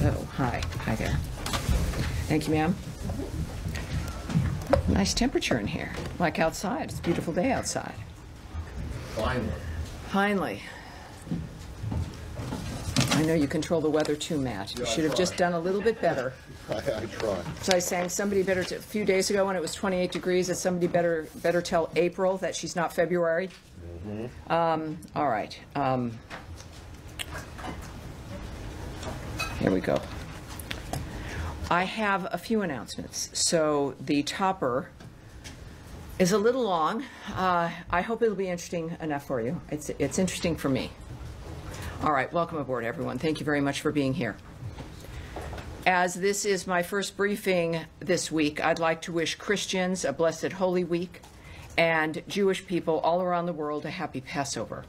Oh, hi. Hi there. Thank you, ma'am. Nice temperature in here, like outside. It's a beautiful day outside. Finally. Finally. I know you control the weather too, Matt. You should have just done a little bit better. I try. So I was saying somebody better, a few days ago when it was 28 degrees, that somebody better tell April that she's not February. All right. Here we go. I have a few announcements. So the topper is a little long. I hope it'll be interesting enough for you. It's interesting for me. All right, welcome aboard, everyone. Thank you very much for being here. As this is my first briefing this week, I'd like to wish Christians a blessed Holy Week and Jewish people all around the world a happy Passover.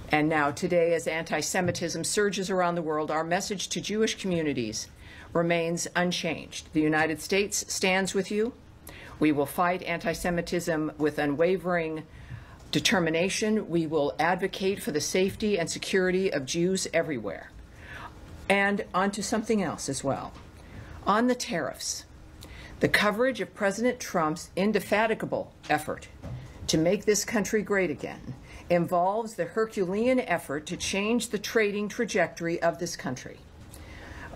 And now, today, as anti-Semitism surges around the world, our message to Jewish communities remains unchanged. The United States stands with you. We will fight anti-Semitism with unwavering determination. We will advocate for the safety and security of Jews everywhere. And on to something else as well. On the tariffs, the coverage of President Trump's indefatigable effort to make this country great again involves the Herculean effort to change the trading trajectory of this country,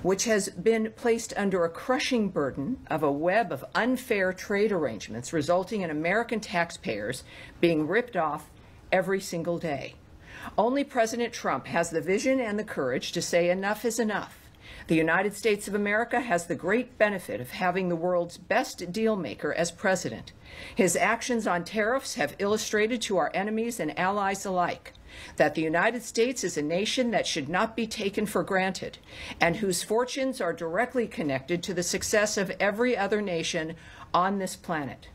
which has been placed under a crushing burden of a web of unfair trade arrangements resulting in American taxpayers being ripped off every single day. Only President Trump has the vision and the courage to say enough is enough. The United States of America has the great benefit of having the world's best deal maker as president. His actions on tariffs have illustrated to our enemies and allies alike that the United States is a nation that should not be taken for granted and whose fortunes are directly connected to the success of every other nation on this planet.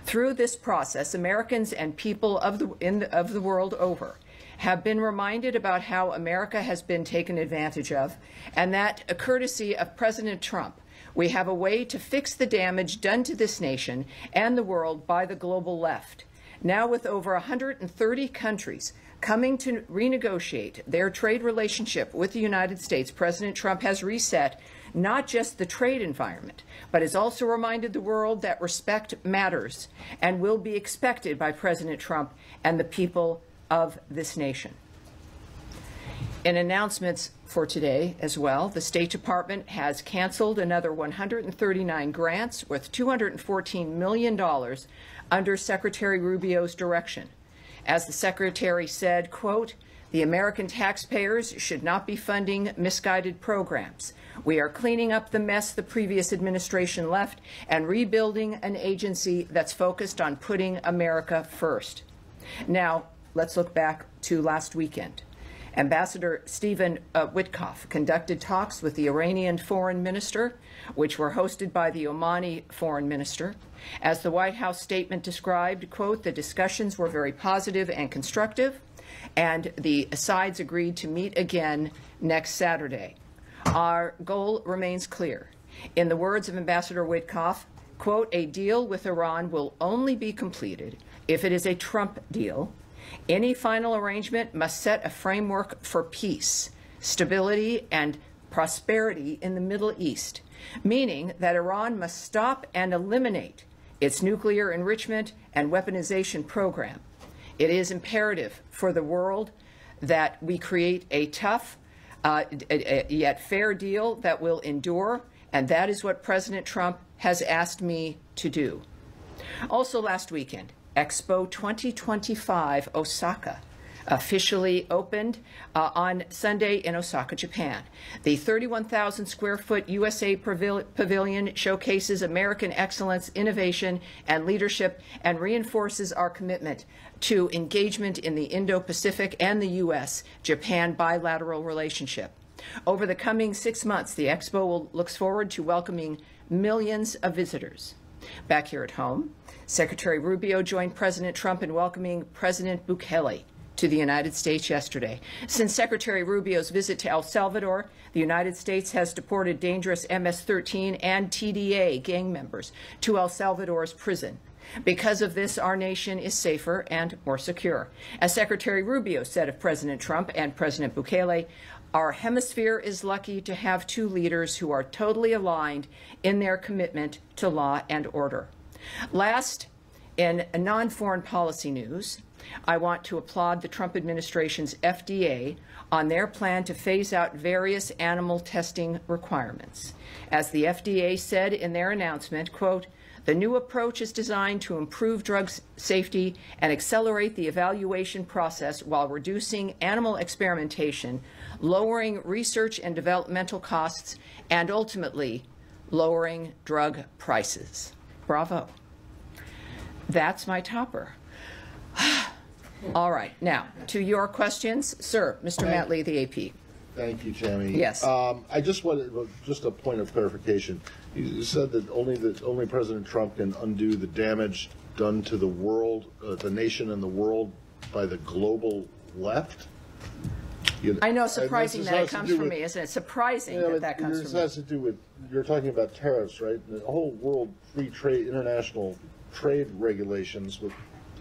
Through this process, Americans and people of the world over have been reminded about how America has been taken advantage of, and that, courtesy of President Trump, we have a way to fix the damage done to this nation and the world by the global left. Now, with over 130 countries coming to renegotiate their trade relationship with the United States, President Trump has reset not just the trade environment, but has also reminded the world that respect matters and will be expected by President Trump and the people of this nation. In announcements for today as well, the State Department has canceled another 139 grants worth $214 million under Secretary Rubio's direction. As the Secretary said, quote, "The American taxpayers should not be funding misguided programs. We are cleaning up the mess the previous administration left and rebuilding an agency that's focused on putting America first." Now, let's look back to last weekend. Ambassador Stephen Witkoff conducted talks with the Iranian foreign minister, which were hosted by the Omani foreign minister. As the White House statement described, quote, "The discussions were very positive and constructive, and the sides agreed to meet again next Saturday. Our goal remains clear. In the words of Ambassador Witkoff, quote, "A deal with Iran will only be completed if it is a Trump deal. Any final arrangement must set a framework for peace, stability, and prosperity in the Middle East, meaning that Iran must stop and eliminate its nuclear enrichment and weaponization program. It is imperative for the world that we create a tough yet fair deal that will endure, and that is what President Trump has asked me to do." Also last weekend, Expo 2025 Osaka officially opened on Sunday in Osaka, Japan. The 31,000 square foot USA pavilion showcases American excellence, innovation, and leadership, and reinforces our commitment to engagement in the Indo-Pacific and the U.S.-Japan bilateral relationship. Over the coming 6 months, the Expo looks forward to welcoming millions of visitors. Back here at home, Secretary Rubio joined President Trump in welcoming President Bukele to the United States yesterday. Since Secretary Rubio's visit to El Salvador, the United States has deported dangerous MS-13 and TDA gang members to El Salvador's prison. Because of this, our nation is safer and more secure. As Secretary Rubio said of President Trump and President Bukele, our hemisphere is lucky to have two leaders who are totally aligned in their commitment to law and order. Last, in non-foreign policy news, I want to applaud the Trump administration's FDA on their plan to phase out various animal testing requirements. As the FDA said in their announcement, quote, "The new approach is designed to improve drug safety and accelerate the evaluation process while reducing animal experimentation, lowering research and developmental costs, and ultimately lowering drug prices." Bravo. That's my topper. All right. Now, to your questions. Sir, Mr. Matt Lee, the AP. Thank you, Tammy. Yes. I just wanted just a point of clarification. You said that only President Trump can undo the damage done to the world, the nation and the world by the global left. I know, surprising that it comes from me, isn't it? Surprising that comes from me. This has to do with, you're talking about tariffs, right? The whole world free trade, international trade regulations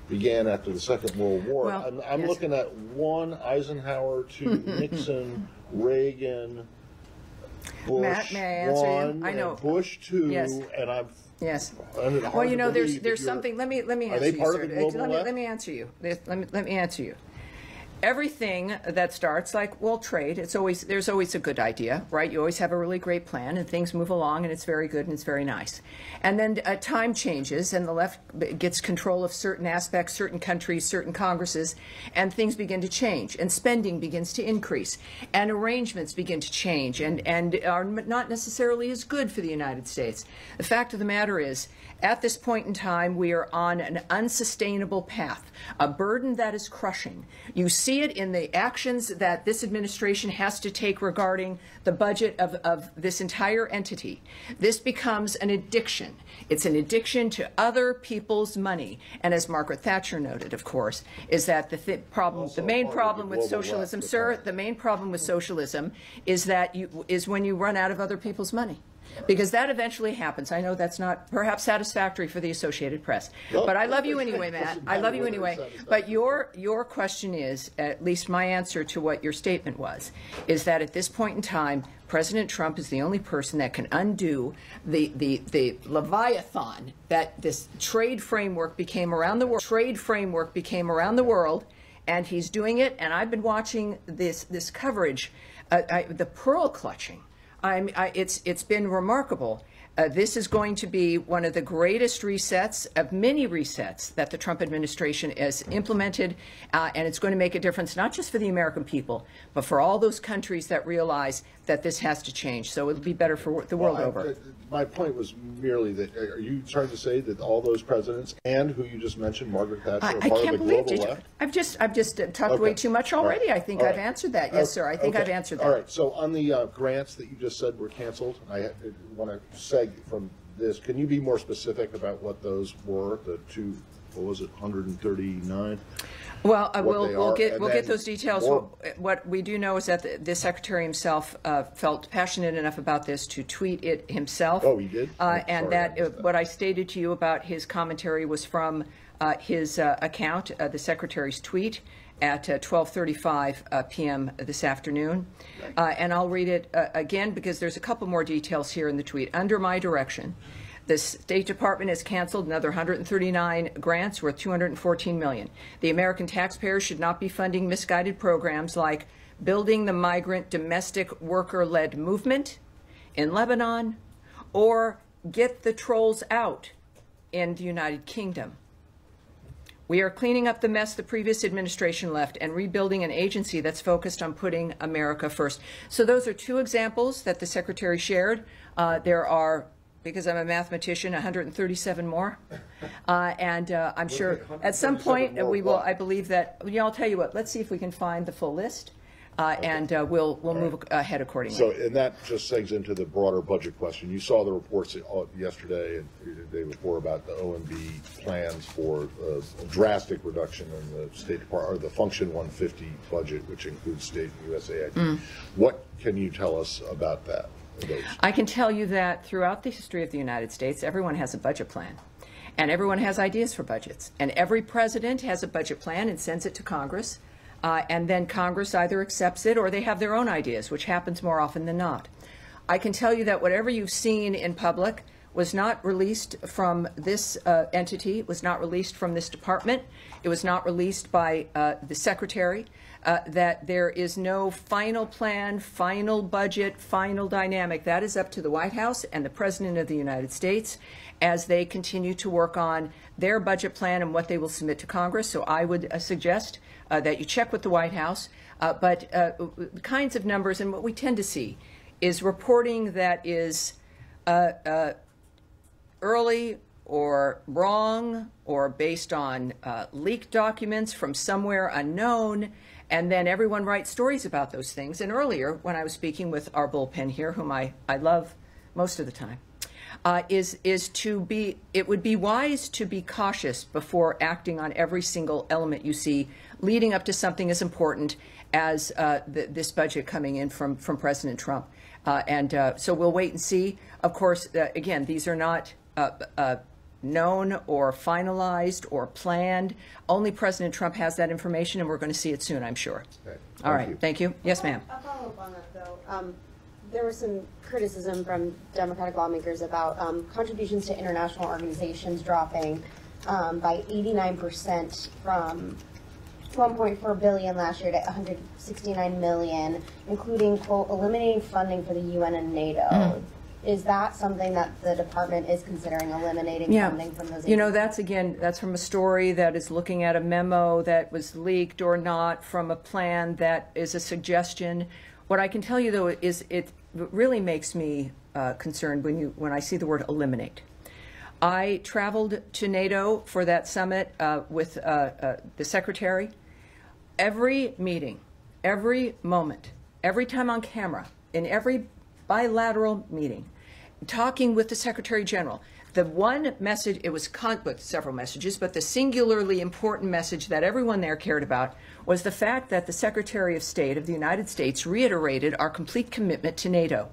began after the Second World War. Well, I'm looking at one, Eisenhower, two, Nixon, Reagan, Bush, Matt, may I answer one, you? I know. Bush, two, Yes. and I'm Yes. well, you know, there's something. Let me answer they you, part sir. of the global left? Let me answer you. Let me answer you. Everything that starts like, well, trade, there's always a good idea, right? You always have a really great plan and things move along and it's very good and it's very nice. And then time changes and the left gets control of certain aspects, certain countries, certain Congresses, and things begin to change and spending begins to increase and arrangements begin to change and are not necessarily as good for the United States. The fact of the matter is, at this point in time, we are on an unsustainable path, a burden that is crushing. You see it in the actions that this administration has to take regarding the budget of this entire entity. This becomes an addiction. It's an addiction to other people's money. And as Margaret Thatcher noted, of course, is that the main problem with socialism, sir, the main problem with socialism is that is when you run out of other people's money. Because that eventually happens. I know that's not perhaps satisfactory for the Associated Press. No, but I love you anyway, Matt. I love you anyway. But your question is, at least my answer to what your statement was, is that at this point in time, President Trump is the only person that can undo the Leviathan that this trade framework became around the world. And he's doing it. And I've been watching this coverage, the pearl clutching. It's been remarkable. This is going to be one of the greatest resets of many resets that the Trump administration has implemented, and it's going to make a difference not just for the American people, but for all those countries that realize that this has to change. So it'll be better for the world over. My point was merely that, are you trying to say that all those presidents and who you just mentioned, Margaret Thatcher, are part of the global left? I've just talked way too much already. Right. I think I've answered that. Yes, sir. I think I've answered that. All right. So on the grants that you just said were canceled, I want to seg from this. Can you be more specific about what those were? The two, what was it, 139? Well, we'll get those details. What we do know is that the secretary himself felt passionate enough about this to tweet it himself. Oh, he did? And that what I stated to you about his commentary was from his account, the secretary's tweet at 12:35 p.m. this afternoon. And I'll read it again because there's a couple more details here in the tweet. Under my direction, the State Department has canceled another 139 grants worth $214 million. The American taxpayers should not be funding misguided programs like building the migrant domestic worker-led movement in Lebanon or get the trolls out in the United Kingdom. We are cleaning up the mess the previous administration left and rebuilding an agency that's focused on putting America first. So those are two examples that the Secretary shared. There are, because I'm a mathematician, 137 more. And I'm sure at some point we will, I believe that, I'll tell you what, let's see if we can find the full list. And we'll move ahead accordingly. So, and that just segs into the broader budget question. You saw the reports yesterday, and the day before, about the OMB plans for a drastic reduction in the State Department, or the Function 150 budget, which includes state and USAID. What can you tell us about that? I can tell you that throughout the history of the United States, everyone has a budget plan. and everyone has ideas for budgets. And every president has a budget plan and sends it to Congress, and then Congress either accepts it or they have their own ideas, which happens more often than not. I can tell you that whatever you've seen in public was not released from this entity, was not released from this department. It was not released by the secretary, that there is no final plan, final budget, final dynamic. That is up to the White House and the President of the United States as they continue to work on their budget plan and what they will submit to Congress. So I would suggest that you check with the White House. But the kinds of numbers, and what we tend to see is reporting that is early or wrong or based on leaked documents from somewhere unknown, and then everyone writes stories about those things. And earlier, when I was speaking with our bullpen here, whom I love most of the time, it would be wise to be cautious before acting on every single element you see leading up to something as important as this budget coming in from President Trump. So we'll wait and see. Of course, again, these are not known or finalized or planned. Only President Trump has that information, and we're going to see it soon, I'm sure. Okay. All right. Thank you. Yes, ma'am. I'll follow up on that, though. There was some criticism from Democratic lawmakers about contributions to international organizations dropping by 89% from $1.4 billion last year to $169 million, including, quote, eliminating funding for the UN and NATO. Is that something that the department is considering, eliminating funding from those agencies? You know, that's from a story that is looking at a memo that was leaked or not, from a plan that is a suggestion. What I can tell you, though, is it really makes me concerned when I see the word eliminate. I traveled to NATO for that summit with the secretary. Every meeting, every moment, every time on camera, in every bilateral meeting, talking with the Secretary General, the one message, it was with several messages, but the singularly important message that everyone there cared about was the fact that the Secretary of State of the United States reiterated our complete commitment to NATO,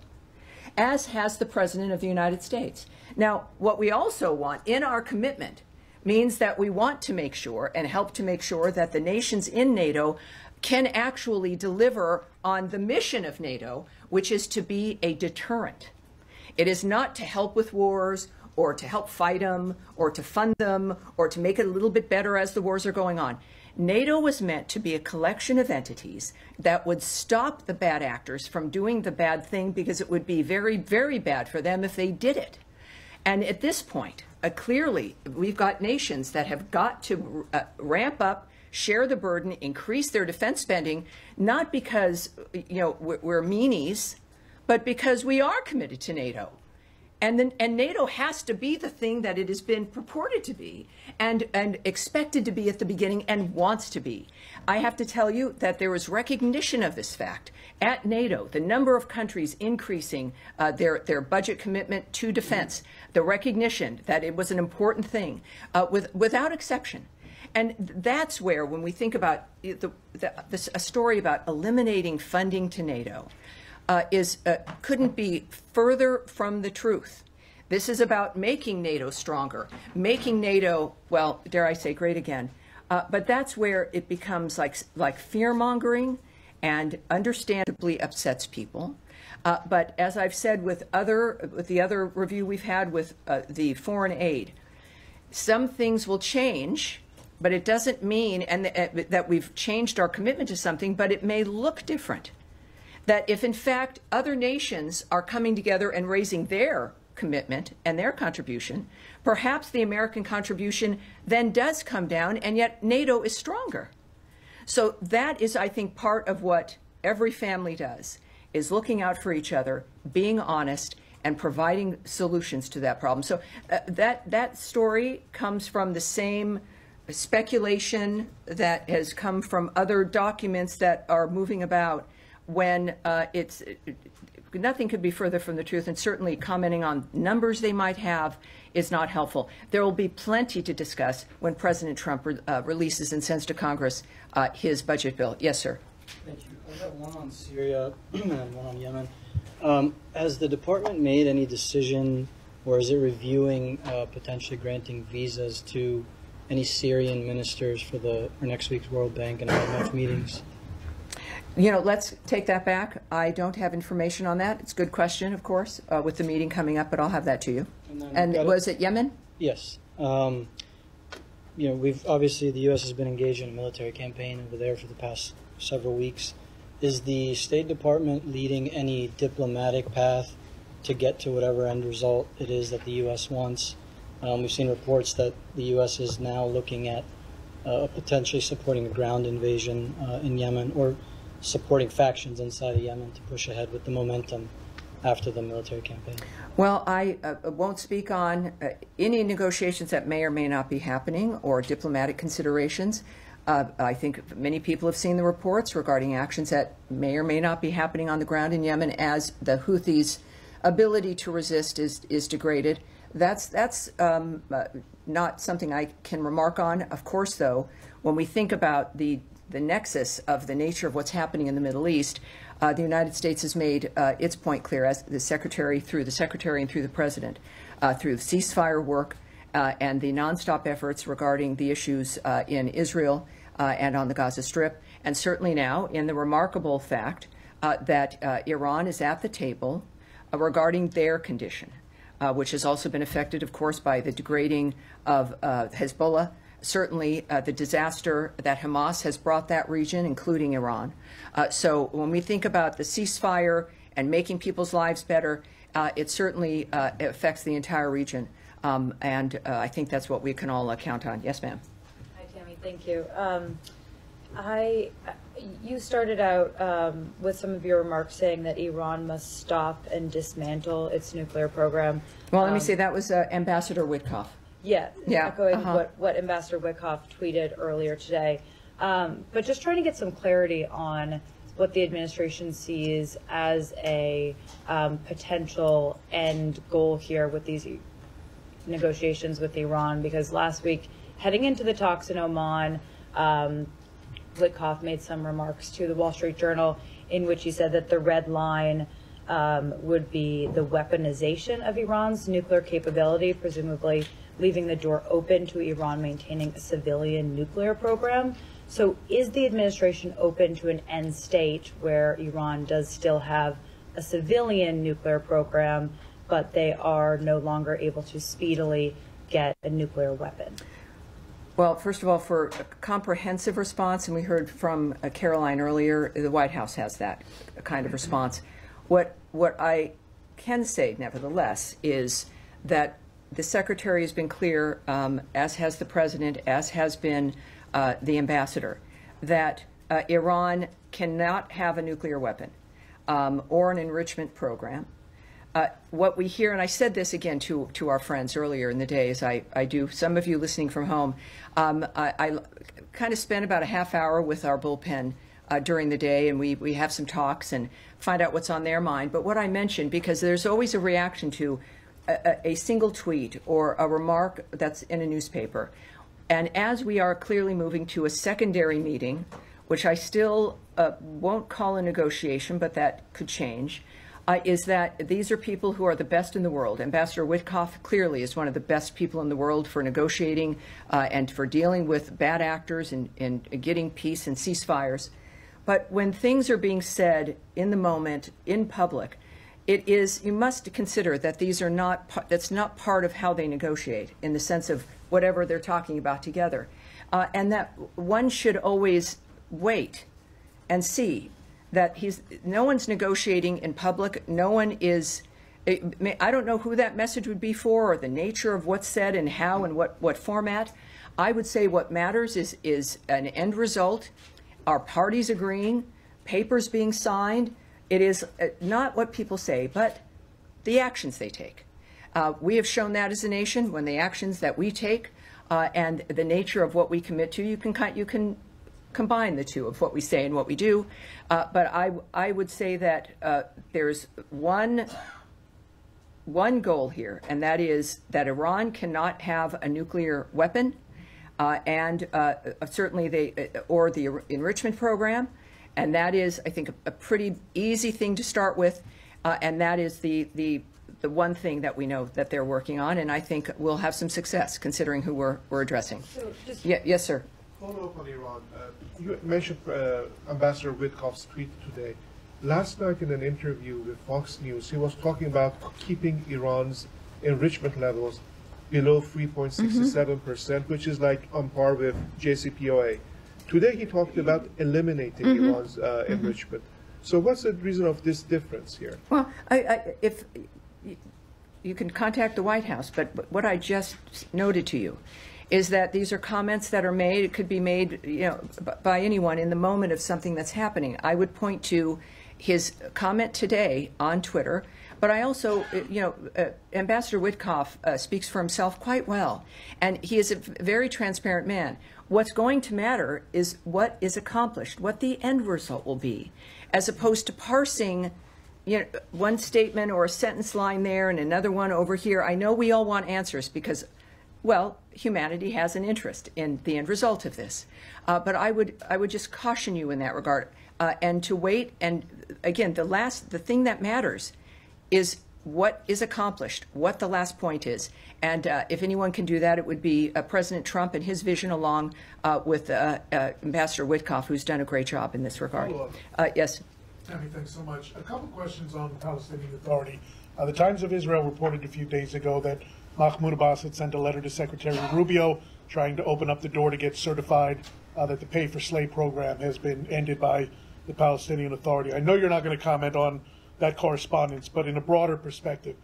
as has the President of the United States. Now, what we also want in our commitment means that we want to make sure and help to make sure that the nations in NATO can actually deliver on the mission of NATO, which is to be a deterrent. It is not to help with wars or to help fight them or to fund them or to make it a little bit better as the wars are going on. NATO was meant to be a collection of entities that would stop the bad actors from doing the bad thing, because it would be very, very bad for them if they did it. And at this point, clearly, we've got nations that have got to ramp up, share the burden, increase their defense spending, not because we're meanies, but because we are committed to NATO. And NATO has to be the thing that it has been purported to be and expected to be at the beginning and wants to be. I have to tell you that there was recognition of this fact. At NATO, the number of countries increasing their budget commitment to defense, the recognition that it was an important thing, without exception. And that's where, when we think about a story about eliminating funding to NATO, couldn't be further from the truth. This is about making NATO stronger, making NATO, well, dare I say, great again. But that's where it becomes like fear-mongering and understandably upsets people. But as I've said with the other review we've had with the foreign aid, some things will change, but it doesn't mean that we've changed our commitment to something, but it may look different. That if, in fact, other nations are coming together and raising their commitment and their contribution, perhaps the American contribution then does come down, and yet NATO is stronger. So that is, I think, part of what every family does, is looking out for each other, being honest, and providing solutions to that problem. So that story comes from the same speculation that has come from other documents that are moving about, when nothing could be further from the truth, and certainly commenting on numbers they might have is not helpful. There will be plenty to discuss when President Trump releases and sends to Congress his budget bill. Yes, sir. Thank you. I've got one on Syria and one on Yemen. Has the department made any decision or is it reviewing potentially granting visas to any Syrian ministers for next week's World Bank and IMF meetings? You know, let's take that back. I don't have information on that. It's a good question, of course, with the meeting coming up, but I'll have that to you. And was it Yemen? Yes. You know, obviously the U.S. has been engaged in a military campaign over there for the past several weeks. Is the State Department leading any diplomatic path to get to whatever end result it is that the U.S. wants? We've seen reports that the U.S. is now looking at potentially supporting a ground invasion in Yemen, or supporting factions inside of Yemen to push ahead with the momentum after the military campaign. Well, I won't speak on any negotiations that may or may not be happening or diplomatic considerations. I think many people have seen the reports regarding actions that may or may not be happening on the ground in Yemen as the Houthis' ability to resist is degraded. That's not something I can remark on. Of course, though, when we think about the nexus of the nature of what's happening in the Middle East, the United States has made its point clear, as the Secretary and through the President, through ceasefire work and the nonstop efforts regarding the issues in Israel and on the Gaza Strip, and certainly now in the remarkable fact that Iran is at the table regarding their condition, which has also been affected, of course, by the degrading of Hezbollah. Certainly the disaster that Hamas has brought that region, including Iran. So when we think about the ceasefire and making people's lives better, it certainly affects the entire region. And I think that's what we can all count on. Yes, ma'am. Hi, Tammy. Thank you. You started out with some of your remarks saying that Iran must stop and dismantle its nuclear program. Well, let me say that was Ambassador Witkoff. Yeah, echoing what Ambassador Witkoff tweeted earlier today. But just trying to get some clarity on what the administration sees as a potential end goal here with these negotiations with Iran, because last week, heading into the talks in Oman, Witkoff made some remarks to the Wall Street Journal in which he said that the red line would be the weaponization of Iran's nuclear capability, presumably leaving the door open to Iran maintaining a civilian nuclear program. So is the administration open to an end state where Iran does still have a civilian nuclear program, but they are no longer able to speedily get a nuclear weapon? Well, first of all, for a comprehensive response, and we heard from Caroline earlier, the White House has that kind of response. What I can say, nevertheless, is that the Secretary has been clear, as has the President, as has been the Ambassador, that Iran cannot have a nuclear weapon or an enrichment program. What we hear, and I said this again to our friends earlier in the day, as I do, some of you listening from home, I kind of spend about a half hour with our bullpen during the day, and we have some talks and find out what's on their mind. But what I mentioned, because there's always a reaction to a single tweet or a remark that's in a newspaper. And as we are clearly moving to a secondary meeting, which I still won't call a negotiation, but that could change, is that these are people who are the best in the world. Ambassador Witkoff clearly is one of the best people in the world for negotiating and for dealing with bad actors and getting peace and ceasefires. But when things are being said in the moment, in public, you must consider that these are that's not part of how they negotiate in the sense of whatever they're talking about together. And that one should always wait and see that no one's negotiating in public. No one is, I don't know who that message would be for or the nature of what's said and how and what format. I would say what matters is an end result, our parties agreeing, papers being signed. It is not what people say, but the actions they take. We have shown that as a nation when the actions that we take and the nature of what we commit to, you can combine the two of what we say and what we do. But I would say that there's one goal here, and that is that Iran cannot have a nuclear weapon, and certainly or the enrichment program. And that is, I think, a pretty easy thing to start with, and that is the the one thing that we know that they're working on, and I think we'll have some success considering who we're addressing. So just Yes, sir. Follow up on Iran. You mentioned Ambassador Witkoff's tweet today. Last night in an interview with Fox News, he was talking about keeping Iran's enrichment levels below 3.67%, which is like on par with JCPOA. Today he talked about eliminating Iran's enrichment. So what's the reason of this difference here? Well, if you can contact the White House, but what I just noted to you is that these are comments that are made. It could be made, by anyone in the moment of something that's happening. I would point to his comment today on Twitter, but I also, Ambassador Witkoff speaks for himself quite well, and he is a very transparent man. What's going to matter is what is accomplished, what the end result will be, as opposed to parsing one statement or a sentence line there and another one over here. I know we all want answers because, well, humanity has an interest in the end result of this. But I would just caution you in that regard, and to wait. And again, the thing that matters is what is accomplished, what the last point is. And if anyone can do that, it would be President Trump and his vision, along with Ambassador Witkoff, who's done a great job in this regard. Yes. Tammy, thanks so much. A couple questions on the Palestinian Authority. The Times of Israel reported a few days ago that Mahmoud Abbas had sent a letter to Secretary Rubio trying to open up the door to get certified that the pay-for-slay program has been ended by the Palestinian Authority. I know you're not going to comment on that correspondence, but in a broader perspective,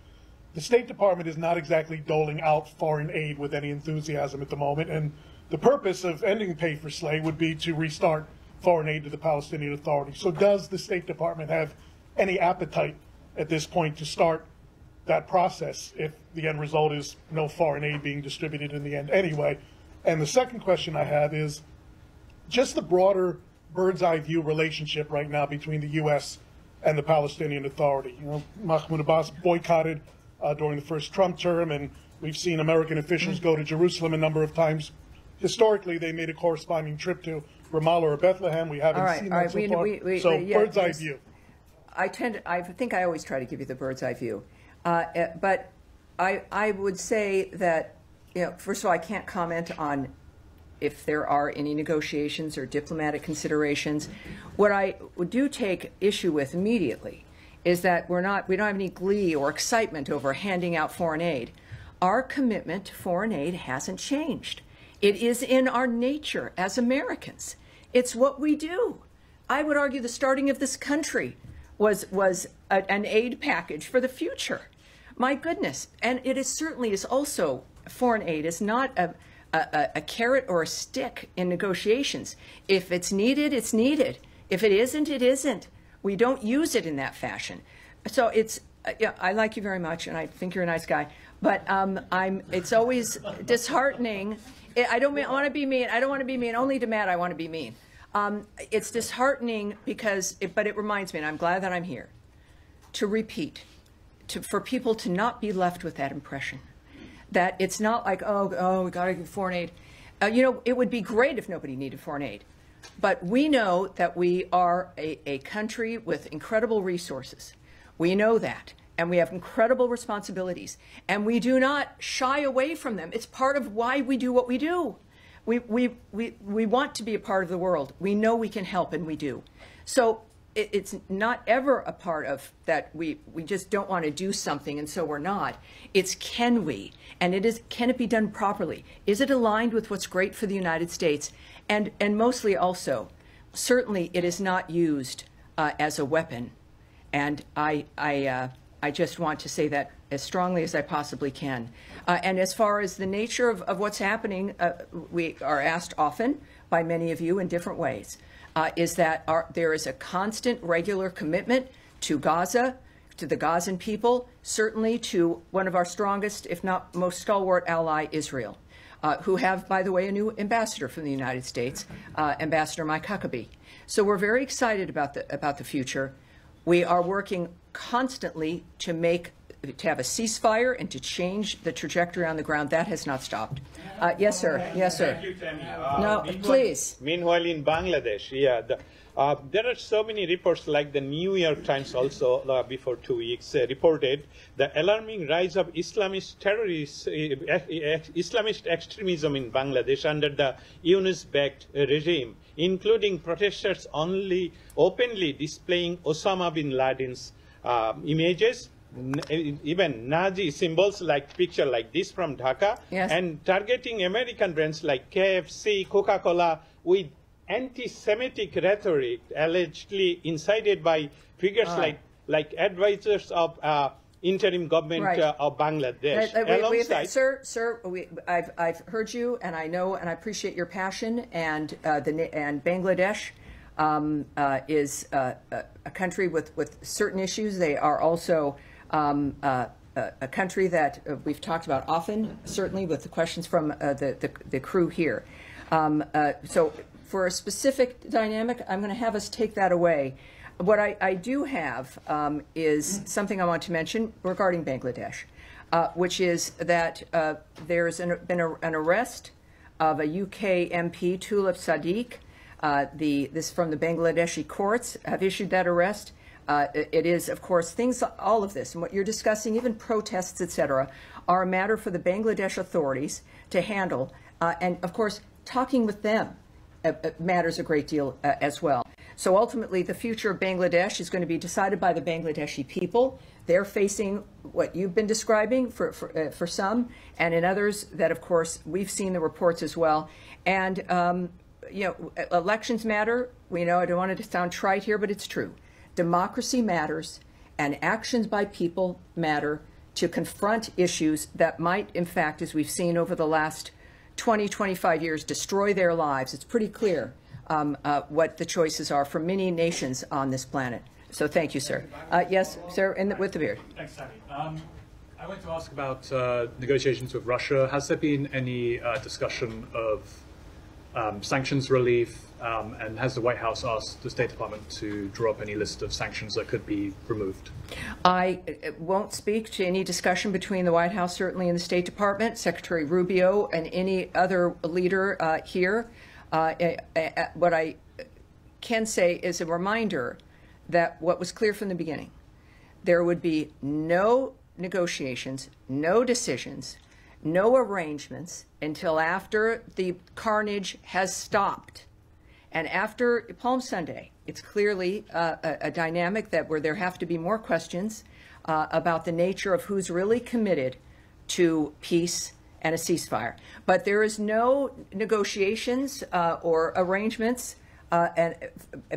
the State Department is not exactly doling out foreign aid with any enthusiasm at the moment, and the purpose of ending pay-for-slay would be to restart foreign aid to the Palestinian Authority. So does the State Department have any appetite at this point to start that process if the end result is no foreign aid being distributed in the end anyway? And the second question I have is just the broader bird's eye view relationship right now between the U.S. and the Palestinian Authority. Mahmoud Abbas boycotted during the first Trump term, and we've seen American officials go to Jerusalem a number of times. Historically, they made a corresponding trip to Ramallah or Bethlehem. We haven't seen that so far. So bird's eye view. I think I always try to give you the bird's eye view. But I would say that, first of all, I can't comment on if there are any negotiations or diplomatic considerations. What I do take issue with immediately is that we don't have any glee or excitement over handing out foreign aid. Our commitment to foreign aid hasn't changed. It is in our nature as Americans. It's what we do. I would argue the starting of this country was an aid package for the future. My goodness. And it certainly is also, foreign aid is not a carrot or a stick in negotiations. If it's needed, it's needed. If it isn't, it isn't. We don't use it in that fashion. So I like you very much, and I think you're a nice guy. But it's always disheartening. I want to be mean. I don't want to be mean. Only to Matt, I want to be mean. It's disheartening but it reminds me, and I'm glad that I'm here, to repeat, for people to not be left with that impression, that it's not like, we got to give foreign aid. It would be great if nobody needed foreign aid. But we know that we are a country with incredible resources. We know that. And we have incredible responsibilities. And we do not shy away from them. It's part of why we do what we do. We want to be a part of the world. We know we can help, and we do. So it's not ever a part of that we just don't want to do something, and so we're not. It's can we? And can it be done properly? Is it aligned with what's great for the United States? And mostly also, certainly it is not used as a weapon. And I just want to say that as strongly as I possibly can. And as far as the nature of what's happening, we are asked often by many of you in different ways, is that there is a constant, regular commitment to Gaza, to the Gazan people, certainly to one of our strongest, if not most stalwart ally, Israel, who have, by the way, a new ambassador from the United States, Ambassador Mike Huckabee. So we're very excited about the future. We are working constantly to have a ceasefire and to change the trajectory on the ground. That has not stopped. Yes, sir. Yes, sir. Thank you, Tammy. No, please. Meanwhile, in Bangladesh, There are so many reports, like the New York Times also before 2 weeks reported the alarming rise of Islamist terrorists, Islamist extremism in Bangladesh under the Yunus-backed regime, including protesters openly displaying Osama bin Laden's images, even Nazi symbols like picture like this from Dhaka, yes, and targeting American brands like KFC, Coca-Cola with anti-Semitic rhetoric allegedly incited by figures like advisors of interim government of Bangladesh. Sir, I've heard you, and I know and I appreciate your passion. And and Bangladesh is a country with certain issues. They are also a country that we've talked about often, certainly with the questions from the crew here. So for a specific dynamic, I'm going to have us take that away. What I do have is something I want to mention regarding Bangladesh, which is that there's been an arrest of a UK MP, Tulip Sadiq. This from the Bangladeshi courts have issued that arrest. It is, of course, all of this, and what you're discussing, even protests, etc., are a matter for the Bangladesh authorities to handle. And, of course, talking with them matters a great deal as well. So ultimately, the future of Bangladesh is going to be decided by the Bangladeshi people. They're facing what you've been describing for some, and in others that, of course, we've seen the reports as well. And, you know, elections matter. We know, I don't want it to sound trite here, but it's true. Democracy matters, and actions by people matter to confront issues that might, in fact, as we've seen over the last 20, 25 years, destroy their lives. It's pretty clear what the choices are for many nations on this planet. So thank you, sir. Yes, sir, with the beard. Thanks, Tammy. I want to ask about negotiations with Russia. Has there been any discussion of sanctions relief, and has the White House asked the State Department to draw up any list of sanctions that could be removed? I won't speak to any discussion between the White House, certainly, and the State Department, Secretary Rubio, and any other leader here. What I can say is a reminder that what was clear from the beginning, there would be no negotiations, no decisions, no arrangements until after the carnage has stopped. And after Palm Sunday, it's clearly a dynamic where there have to be more questions about the nature of who's really committed to peace and a ceasefire. But there is no negotiations or arrangements and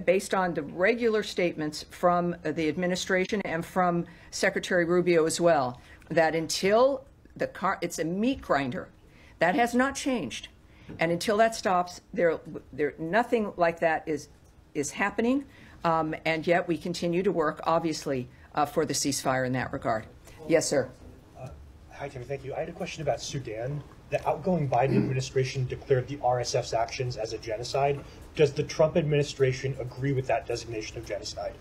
based on the regular statements from the administration and from Secretary Rubio as well, that until it's a meat grinder. That has not changed. And until that stops, nothing like that is happening. And yet we continue to work, obviously, for the ceasefire in that regard. Yes, sir. Hi, Timmy. Thank you. I had a question about Sudan. The outgoing Biden administration declared the RSF's actions as a genocide. Does the Trump administration agree with that designation of genocide?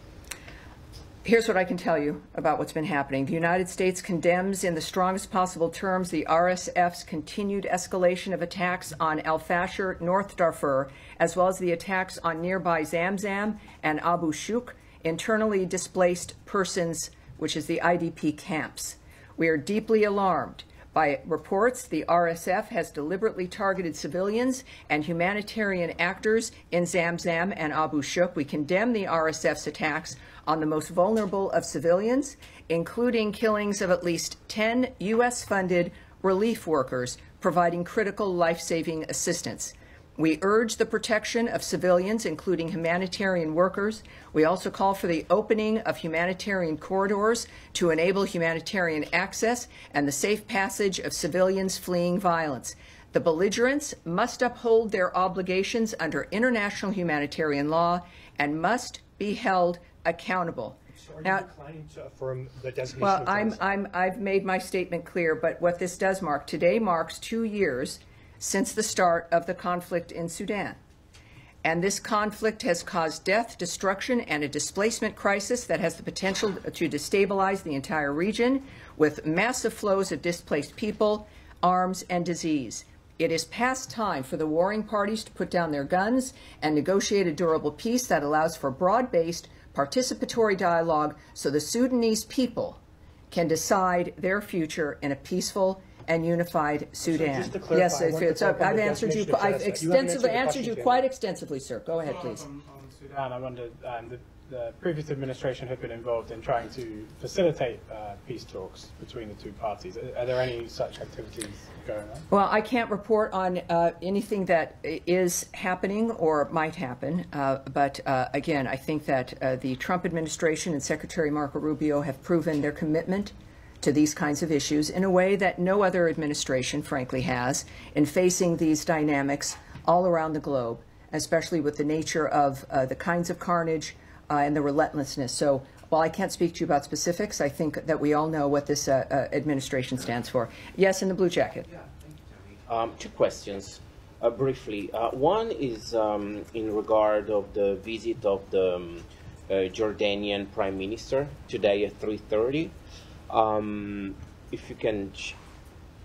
Here's what I can tell you about what's been happening. The United States condemns in the strongest possible terms the RSF's continued escalation of attacks on Al-Fashir, North Darfur, as well as the attacks on nearby Zamzam and Abu Shuk, internally displaced persons, which is the IDP camps. We are deeply alarmed by reports the RSF has deliberately targeted civilians and humanitarian actors in Zamzam and Abu Shuk. We condemn the RSF's attacks on the most vulnerable of civilians, including killings of at least 10 U.S.-funded relief workers providing critical life-saving assistance. We urge the protection of civilians, including humanitarian workers. We also call for the opening of humanitarian corridors to enable humanitarian access and the safe passage of civilians fleeing violence. The belligerents must uphold their obligations under international humanitarian law and must be held accountable. So are you declining to affirm the designation of genocide? I've made my statement clear, but what this does mark, today marks 2 years since the start of the conflict in Sudan. And this conflict has caused death, destruction, and a displacement crisis that has the potential to destabilize the entire region with massive flows of displaced people, arms, and disease. It is past time for the warring parties to put down their guns and negotiate a durable peace that allows for broad-based participatory dialogue so the Sudanese people can decide their future in a peaceful and unified Sudan. just to clarify, Yes, I've answered you. I've extensively answered you quite extensively, sir. Go ahead, please. On Sudan, I wondered, the previous administration had been involved in trying to facilitate peace talks between the two parties. Are there any such activities going on? Well, I can't report on anything that is happening or might happen, but again, I think that the Trump administration and Secretary Marco Rubio have proven their commitment to these kinds of issues in a way that no other administration, frankly, has in facing these dynamics all around the globe, especially with the nature of the kinds of carnage and the relentlessness. So while I can't speak to you about specifics, I think that we all know what this administration stands for. Yes, in the blue jacket. Two questions, briefly. One is in regard of the visit of the Jordanian Prime Minister today at 3:30. If you can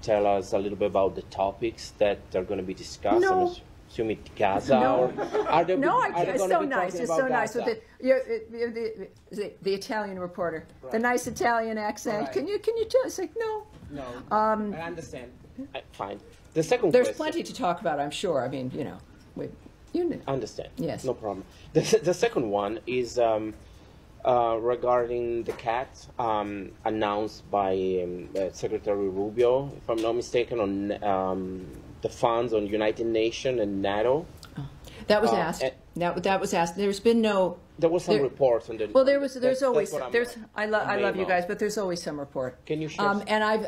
tell us a little bit about the topics that are going to be discussed. No. I'm assuming Gaza. No, or are there, no, are they it's gonna so be nice. talking It's about so nice Gaza? with the Italian reporter, the nice Italian accent. Right. Can you tell? It's like no. No, I understand. Fine. The second There's question. plenty to talk about, I'm sure. I mean, you know. Understand. Yes. No problem. The second one is regarding the CAT announced by Secretary Rubio, if I'm not mistaken, on the funds on United Nations and NATO. That was asked. That was asked. There's been no. There was some reports on the. Well, there's always what I'm there's. I love you of. guys, but there's always some report. Can you share? And I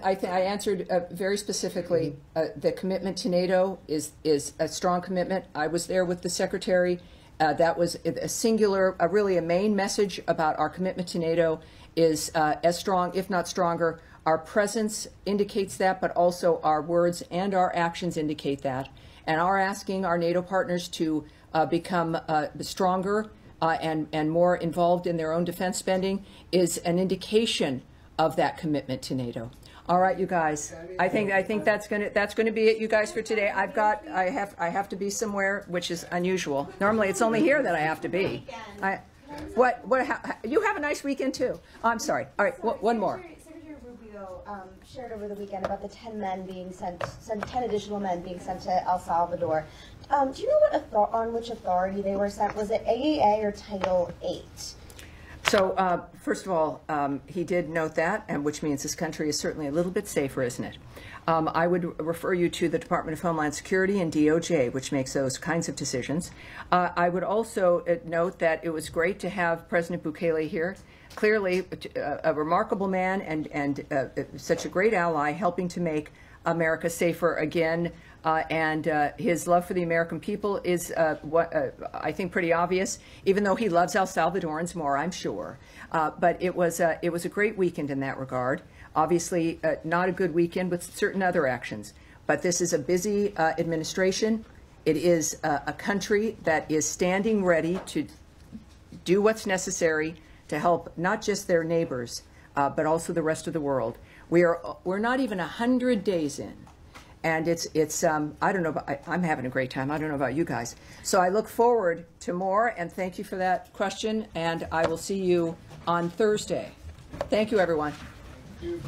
answered very specifically. The commitment to NATO is a strong commitment. I was there with the secretary. That was a singular, really a main message about our commitment to NATO is as strong, if not stronger. Our presence indicates that, but also our words and our actions indicate that. And our asking our NATO partners to become stronger and more involved in their own defense spending is an indication of that commitment to NATO. All right, you guys. I think that's gonna be it, you guys, for today. I have to be somewhere, which is unusual. Normally, it's only here that I have to be. You have a nice weekend too. I'm sorry. All right, one more. Secretary Rubio shared over the weekend about the 10 men being sent 10 additional men being sent to El Salvador. Do you know on which authority they were sent? Was it AAA or Title 8? So, first of all, he did note that, and which means this country is certainly a little bit safer, isn't it? I would refer you to the Department of Homeland Security and DOJ, which makes those kinds of decisions. I would also note that it was great to have President Bukele here. Clearly, a remarkable man and such a great ally, helping to make America safer again. And his love for the American people is I think pretty obvious, even though he loves El Salvadorans more, I'm sure. But it was a great weekend in that regard. Obviously, not a good weekend with certain other actions. But this is a busy administration. It is a country that is standing ready to do what's necessary to help not just their neighbors, but also the rest of the world. We're not even 100 days in. And it's I don't know, I'm having a great time. I don't know about you guys. So I look forward to more, and thank you for that question, and I will see you on Thursday. Thank you, everyone. Thank you.